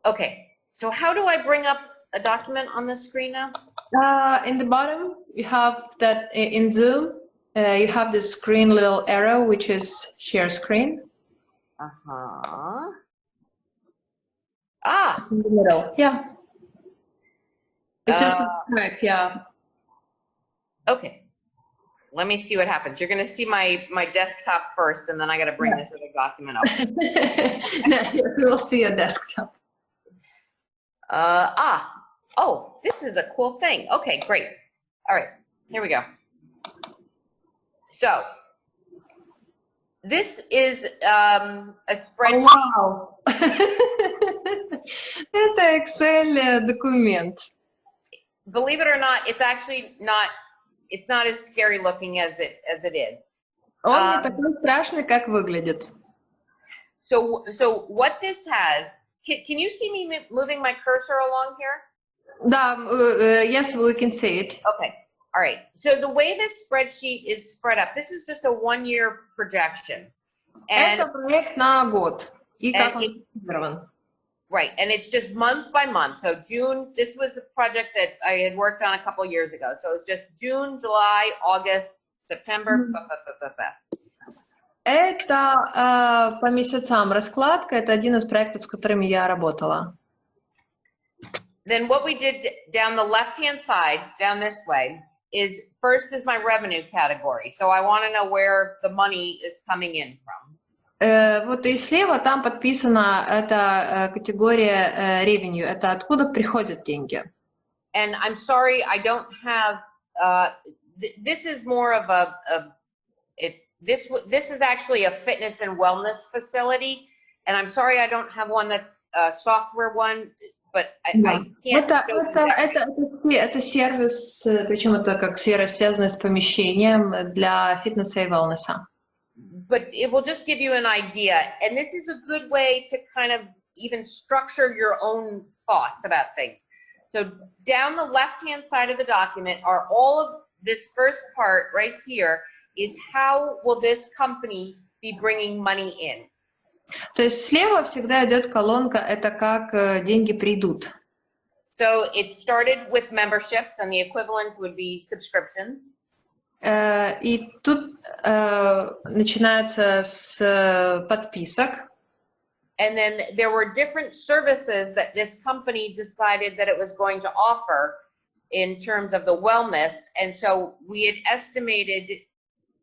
Okay, so how do I bring up a document on the screen now? In the bottom, you have that in Zoom, you have this green little arrow, which is share screen. Uh-huh. In the middle, yeah. It's just a type, yeah. Okay, let me see what happens. You're gonna see my desktop first, and then I gotta bring this other document up. You'll see a desktop. Oh, this is a cool thing. Okay, great. All right, here we go. So, this is a spreadsheet. Wow. Это Excel документ. Believe it or not, it's actually not. It's not as scary looking as it is. Он не такой страшный, как выглядит. So what this has? Can you see me moving my cursor along here? Да, yes, we can see it. Okay. All right. So the way this spreadsheet is spread up, this is just a 1-year projection. And Это проект на год. И как он структурирован. Right, and it's just month by month. So June, this was a project that I had worked on a couple years ago. So it's just June, July, August, September. Это по месяцам раскладка. Это один из проектов, с которыми я работала. Then what we did down the left-hand side, down this way, is first is my revenue category. So I want to know where the money is coming in from. Вот и слева там подписана эта категория revenue. Это откуда приходят деньги. And I'm sorry, I don't have. This is more of this is actually a fitness and wellness facility, and I'm sorry I don't have one that's a software one, but I can't. Это сервис, причем это как сервис, связанный с помещением для фитнеса и wellness. But it will just give you an idea, and this is a good way to kind of even structure your own thoughts about things. So down the left-hand side of the document are all of this first part right here is how will this company be bringing money in. То есть слева всегда идет колонка, это как деньги придут. So it started with memberships, and the equivalent would be subscriptions. И тут начинается с подписок. And then there were different services that this company decided that it was going to offer in terms of the wellness. And so we had estimated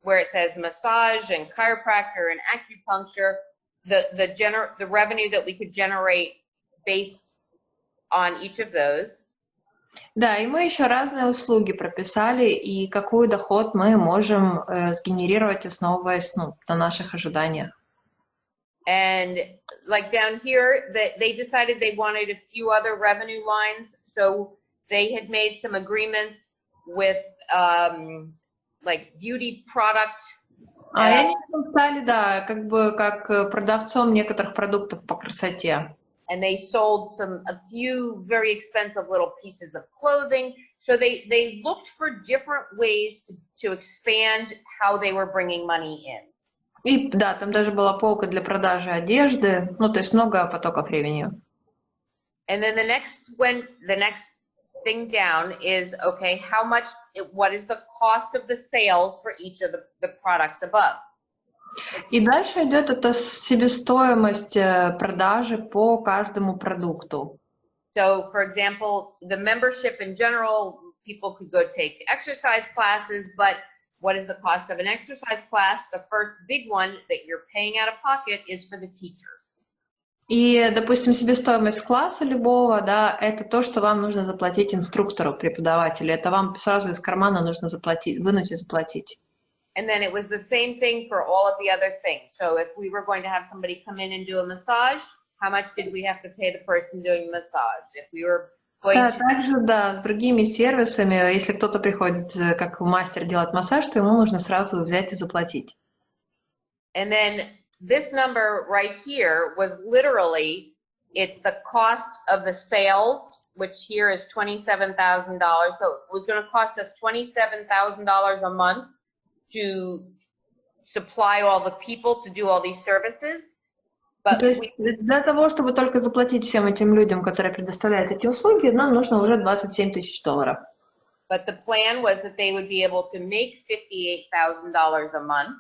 where it says massage and chiropractor and acupuncture, the revenue that we could generate based on each of those. Да, и мы еще разные услуги прописали, и какой доход мы можем сгенерировать, основываясь на наших ожиданиях. And like down here, they decided they wanted a few other revenue lines, so they had made some agreements with like beauty product. А они стали, да, как бы как продавцом некоторых продуктов по красоте. And they sold a few very expensive little pieces of clothing. So they looked for different ways to expand how they were bringing money in. И да, там даже была полка для продажи одежды, ну то есть много потоков revenue. And then the next thing down is, okay, what is the cost of the sales for each of the products above? И дальше идет эта себестоимость продажи по каждому продукту. So, for example, the membership in general, people could go take exercise classes, but what is the cost of an exercise class? The first big one that you're paying out of pocket is for the teachers. И, допустим, себестоимость класса любого, да, это то, что вам нужно заплатить инструктору, преподавателю. Это вам сразу из кармана нужно заплатить, вынуть и заплатить. And then it was the same thing for all of the other things. So if we were going to have somebody come in and do a massage, how much did we have to pay the person doing the massage? If we were going to... Также, да, с другими сервисами, если кто-то приходит как мастер делать массаж, то ему нужно сразу взять и заплатить. And then this number right here was literally, it's the cost of the sales, which here is $27,000. So it was going to cost us $27,000 a month to supply all the people to do all these services. То есть для того, чтобы только заплатить всем этим людям, которые предоставляют эти услуги, нам нужно уже $27 тысяч. But the plan was that they would be able to make $58,000 a month.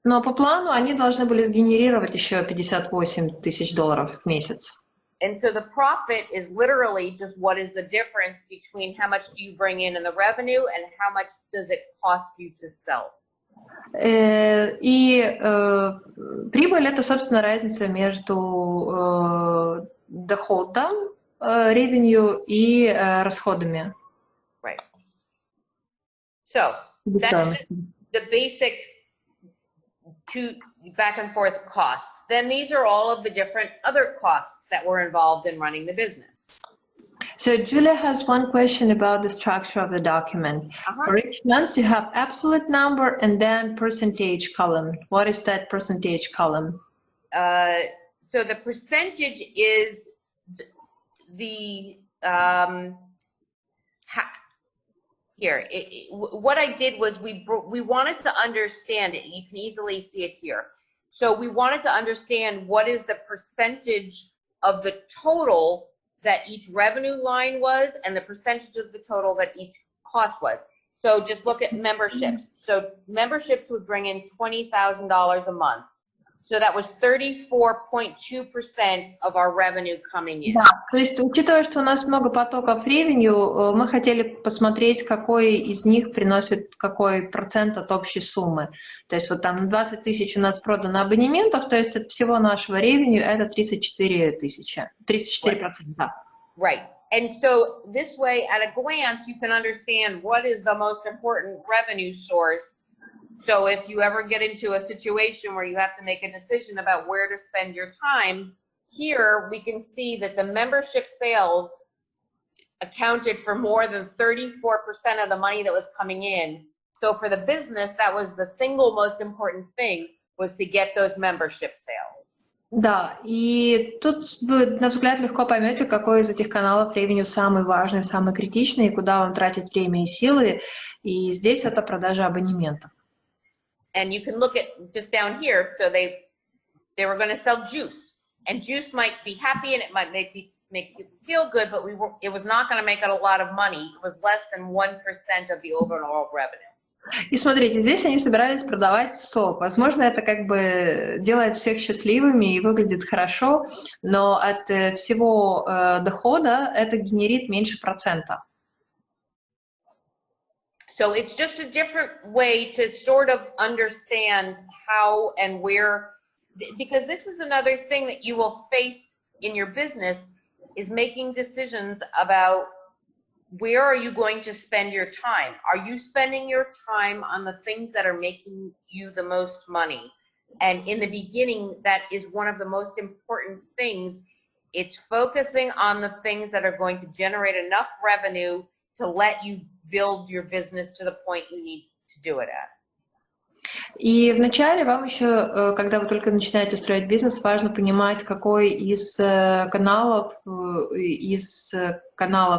Но по плану они должны были сгенерировать еще $58 тысяч в месяц. And so the profit is literally just what is the difference between how much do you bring in the revenue and how much does it cost you to sell. И прибыль — это, собственно, разница между доходом, revenue, и расходами. Right. So that's just the basic two back and forth costs. Then these are all of the different other costs that were involved in running the business. So Julia has one question about the structure of the document. For each month, you have absolute number and then percentage column. What is that percentage column? So the percentage is what I did was we wanted to understand it. You can easily see it here. So we wanted to understand what is the percentage of the total that each revenue line was and the percentage of the total that each cost was. So just look at memberships. So memberships would bring in $20,000 a month. So that was 34.2% of our revenue coming in. Да, то есть, учитывая, что у нас много потоков revenue, мы хотели посмотреть, какой из них приносит какой процент от общей суммы. То есть вот там 20 тысяч у нас продано абонементов, то есть от всего нашего revenue это 34 тысячи, 34%. Right. And so this way, at a glance, you can understand what is the most important revenue source. So if you ever get into a situation where you have to make a decision about where to spend your time, here we can see that the membership sales accounted for more than 34% of the money that was coming in. So for the business, that was the single most important thing, was to get those membership sales. Да, и тут вы, на взгляд, легко поймете, какой из этих каналов revenue самый важный, самый критичный, и куда вам тратить время и силы. И здесь это продажа абонементов. And you can look at just down here. So they were going to sell juice, and juice might be happy and it might make you feel good, but it was not going to make it a lot of money. It was less than 1% of the overall revenue. И смотрите, здесь они собирались продавать сок. Возможно, это как бы делает всех счастливыми и выглядит хорошо, но от всего дохода это генерит меньше процента. So it's just a different way to sort of understand how and where, because this is another thing that you will face in your business, is making decisions about where are you going to spend your time? Are you spending your time on the things that are making you the most money? And in the beginning, that is one of the most important things. It's focusing on the things that are going to generate enough revenue to let you build your business to the point you need to do it at. И вначале вам еще, когда вы только начинаете строить бизнес, важно понимать, какой из каналов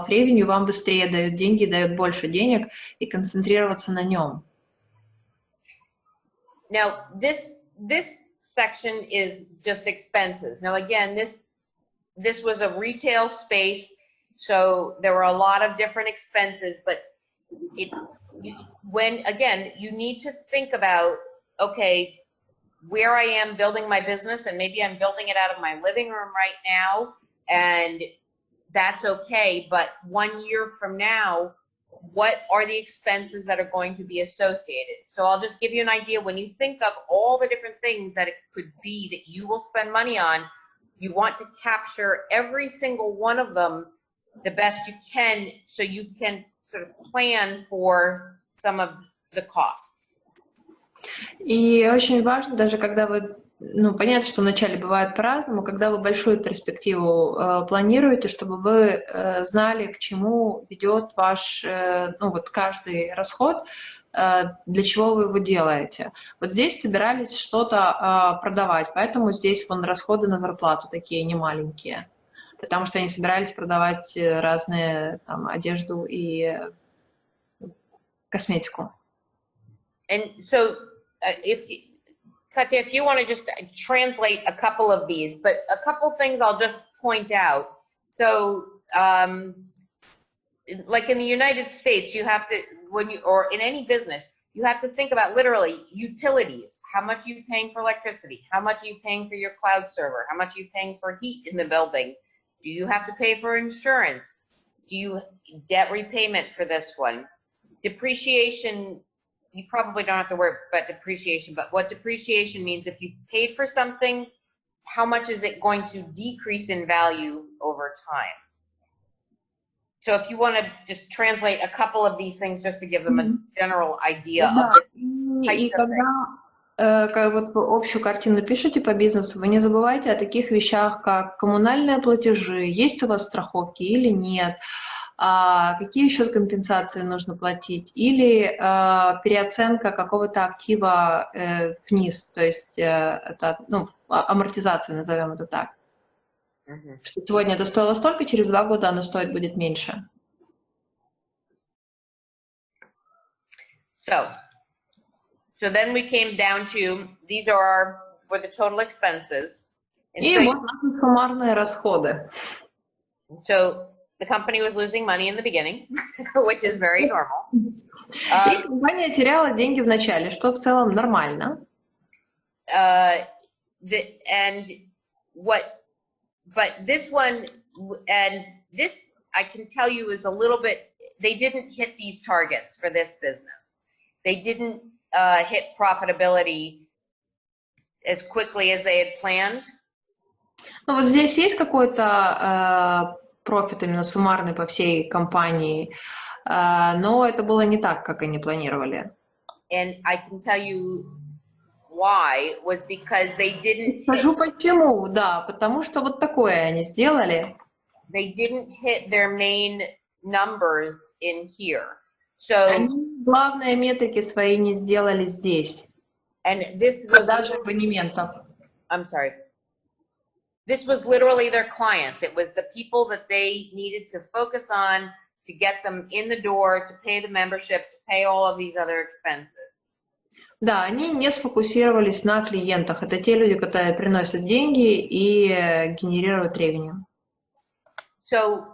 revenue вам быстрее дает деньги, дает больше денег, и концентрироваться на нем. Now, this section is just expenses. Now, again, this was a retail space, so there were a lot of different expenses, but again, you need to think about, okay, where I am building my business, and maybe I'm building it out of my living room right now, and that's okay, but 1 year from now, what are the expenses that are going to be associated? So I'll just give you an idea. When you think of all the different things that it could be that you will spend money on, you want to capture every single one of them the best you can, so you can sort of plan for some of the costs. И очень важно, даже когда вы, понятно, что вначале бывает по-разному, когда вы большую перспективу планируете, чтобы вы знали, к чему ведет ваш, каждый расход, для чего вы его делаете. Вот здесь собирались что-то продавать, поэтому здесь расходы на зарплату такие немаленькие, потому что они собирались продавать разные одежду и косметику. And so Katya, if you want to just translate a couple of these, but a couple things I'll just point out. So, like in the United States, you have to, or in any business, you have to think about literally utilities. How much are you paying for electricity? How much are you paying for your cloud server? How much are you paying for heat in the building? Do you have to pay for insurance? Do you debt repayment for this one? Depreciation, you probably don't have to worry about depreciation, but what depreciation means, if you paid for something, how much is it going to decrease in value over time? So if you want to just translate a couple of these things just to give them a general idea of the types of things. Как вот общую картину пишете по бизнесу, вы не забывайте о таких вещах, как коммунальные платежи, есть у вас страховки или нет, какие еще компенсации нужно платить, или переоценка какого-то актива вниз, то есть это, ну, амортизация, назовем это так. Что сегодня это стоило столько, через 2 года оно стоить будет меньше. So then we came down to, these were the total expenses. И вот наши суммарные расходы. So the company was losing money in the beginning, which is very normal. И компания теряла деньги в начале, что в целом нормально. But this one, and this I can tell you is a little bit, they didn't hit these targets for this business. They didn't hit profitability as quickly as they had planned. Ну вот здесь есть какой-то профит именно суммарный по всей компании, но это было не так, как они планировали. And I can tell you why was because they didn't. Скажу почему, да, потому что вот такое они сделали. They didn't hit their main numbers in here. So они главные метрики свои не сделали здесь. And this was даже абонементов. I'm sorry. This was literally their clients. It was the people that they needed to focus on to get them in the door, to pay the membership, to pay all of these other expenses. Да, они не сфокусировались на клиентах. Это те люди, которые приносят деньги и генерируют ревеню. So,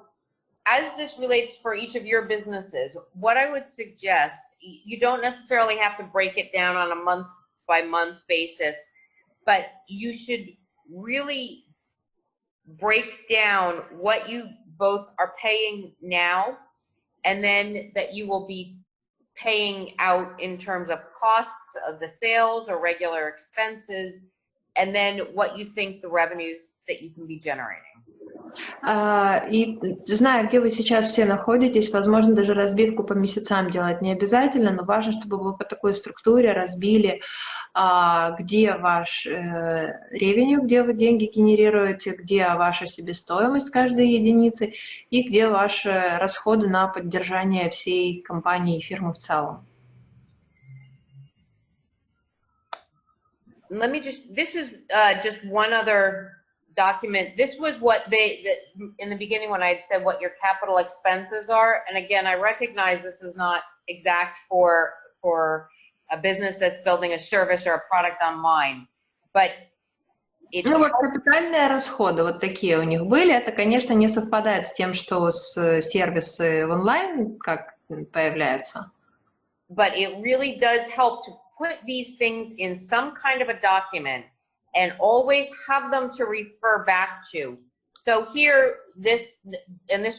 as this relates for each of your businesses, what I would suggest, you don't necessarily have to break it down on a month-by-month basis, but you should really break down what you both are paying now and then that you will be paying out in terms of costs of the sales or regular expenses, and then what you think the revenues that you can be generating. И зная, где вы сейчас все находитесь, возможно, даже разбивку по месяцам делать не обязательно, но важно, чтобы вы по такой структуре разбили, где ваш ревеню, где вы деньги генерируете, где ваша себестоимость каждой единицы и где ваши расходы на поддержание всей компании и фирмы в целом. Let me this is just one other document. This was what in the beginning when I had said what your capital expenses are, and again, I recognize this is not exact for a business that's building a service or a product online, but ну вот капитальные расходы вот такие у них были. Это, конечно, не совпадает с тем, что с сервисы в онлайн как появляются. But it really does help to put these things in some kind of a document and always have them to refer back to. So here, this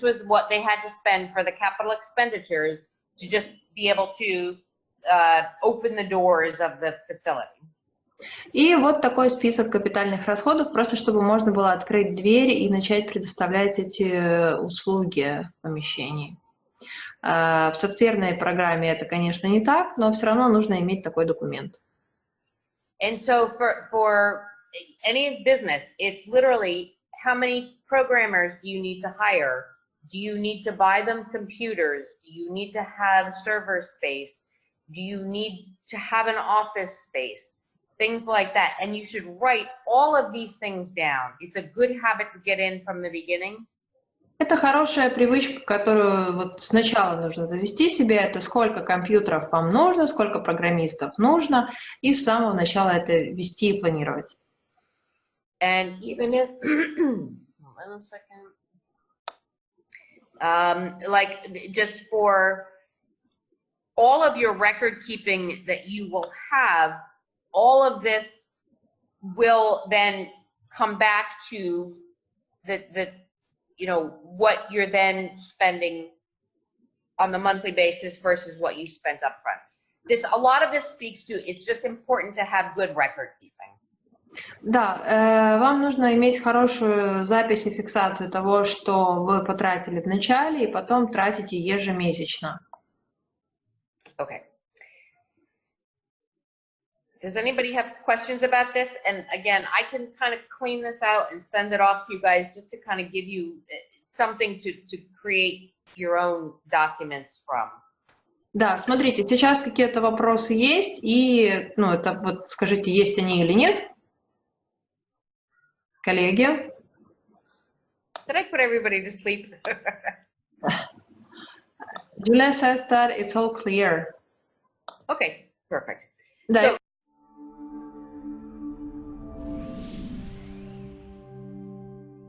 was what they had to spend for the capital expenditures to just be able to open the doors of the facility. И вот такой список капитальных расходов, просто чтобы можно было открыть дверь и начать предоставлять эти услуги в помещении. В софтверной программе это, конечно, не так, но все равно нужно иметь такой документ. And so for any business, it's literally how many programmers do you need to hire? Do you need to buy them computers? Do you need to have server space? Do you need to have an office space? Things like that. And you should write all of these things down. It's a good habit to get in from the beginning. Это хорошая привычка, которую вот сначала нужно завести себе, это сколько компьютеров вам нужно, сколько программистов нужно, и с самого начала это вести и планировать. And even if, hold on a second. Like just for all of your record keeping that you will have, all of this will then come back to the what you're then spending on the monthly basis versus what you spent up front. A lot of this speaks to, it's just important to have good record keeping. Да, вам нужно иметь хорошую запись и фиксацию того, что вы потратили в начале, и потом тратите ежемесячно. Okay. Does anybody have questions about this? And again, I can kind of clean this out and send it off to you guys just to kind of give you something to create your own documents from. Да, смотрите, сейчас какие-то вопросы есть, и, ну, это вот скажите, есть они или нет, коллеги. Did I put everybody to sleep? Julia says that it's all clear. Okay, perfect. Да, So,